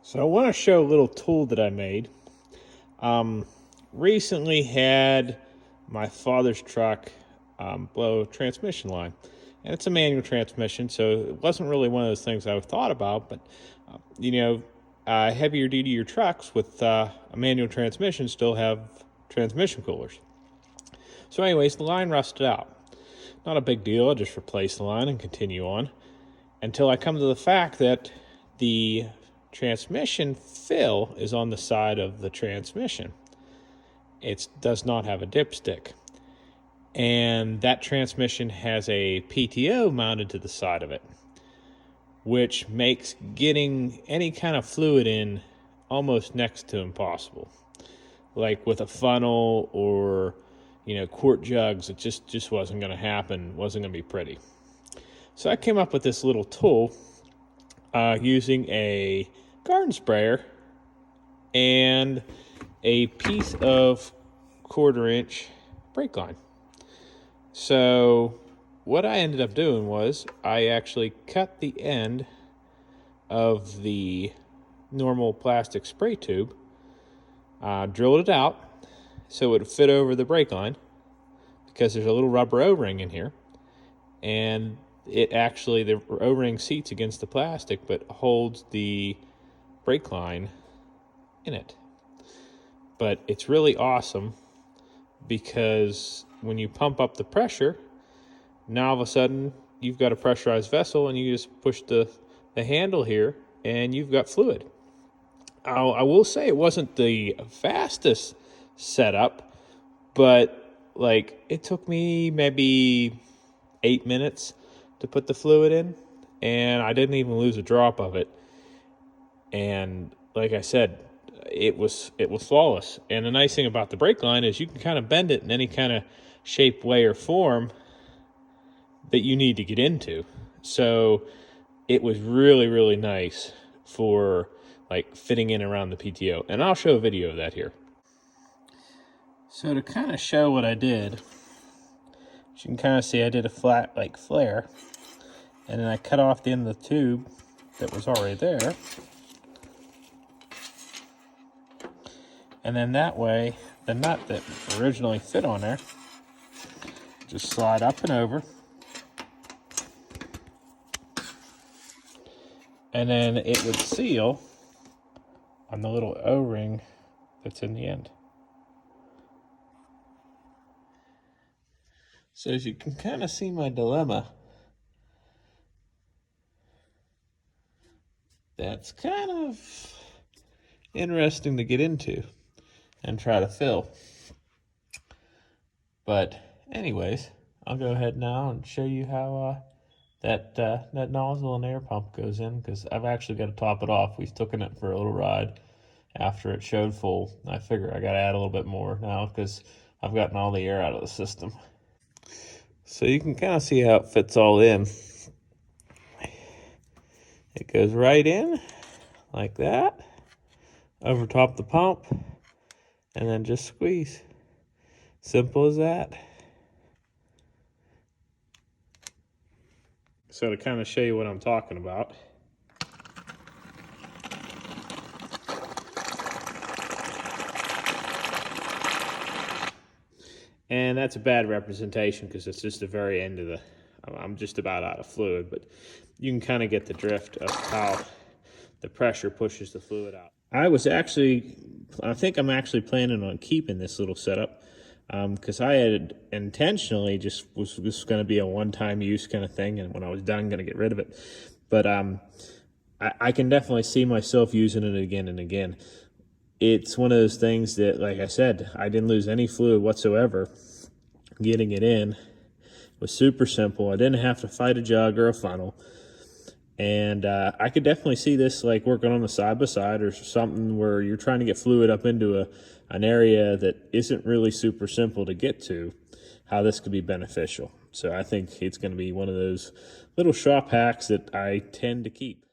So I want to show a little tool that I made. Recently had my father's truck blow a transmission line. And it's a manual transmission, so it wasn't really one of those things I thought about, but heavier duty trucks with a manual transmission still have transmission coolers. So anyways, the line rusted out. Not a big deal, I just replace the line and continue on until I come to the fact that the transmission fill is on the side of the transmission. It does not have a dipstick. And that transmission has a PTO mounted to the side of it, which makes getting any kind of fluid in almost next to impossible. Like with a funnel or quart jugs, it just wasn't going to happen, wasn't going to be pretty. So I came up with this little tool using a garden sprayer and a piece of 1/4 inch brake line. So what I ended up doing was I actually cut the end of the normal plastic spray tube, drilled it out so it would fit over the brake line because there's a little rubber O-ring in here, and the O-ring seats against the plastic but holds the brake line in it. But it's really awesome because when you pump up the pressure, now all of a sudden you've got a pressurized vessel and you just push the handle here and you've got fluid. I will say it wasn't the fastest setup, but it took me maybe 8 minutes to put the fluid in, and I didn't even lose a drop of it. And like I said, it was flawless. And the nice thing about the brake line is you can kind of bend it in any kind of shape, way, or form that you need to get into. So it was really, really nice for fitting in around the PTO. And I'll show a video of that here. So to kind of show what I did, you can kind of see I did a flat flare, and then I cut off the end of the tube that was already there. And then that way, the nut that originally fit on there just slide up and over. And then it would seal on the little O-ring that's in the end. So as you can kind of see my dilemma, that's kind of interesting to get into and try to fill. But anyways, I'll go ahead now and show you how that nozzle and air pump goes in, because I've actually got to top it off. We've taken it for a little ride after it showed full. I figure I got to add a little bit more now because I've gotten all the air out of the system. So you can kind of see how it fits all in. It goes right in like that, over top the pump, and then just squeeze. Simple as that. So to kind of show you what I'm talking about, and that's a bad representation because it's just the very end of I'm just about out of fluid, but you can kind of get the drift of how the pressure pushes the fluid out. I think I'm actually planning on keeping this little setup because I had intentionally was going to be a one-time use kind of thing, and when I was done, going to get rid of it. But I can definitely see myself using it again and again. It's one of those things that, like I said, I didn't lose any fluid whatsoever. Getting it in was super simple. I didn't have to fight a jug or a funnel. And I could definitely see this working on the side-by-side or something where you're trying to get fluid up into an area that isn't really super simple to get to, how this could be beneficial. So I think it's going to be one of those little shop hacks that I tend to keep.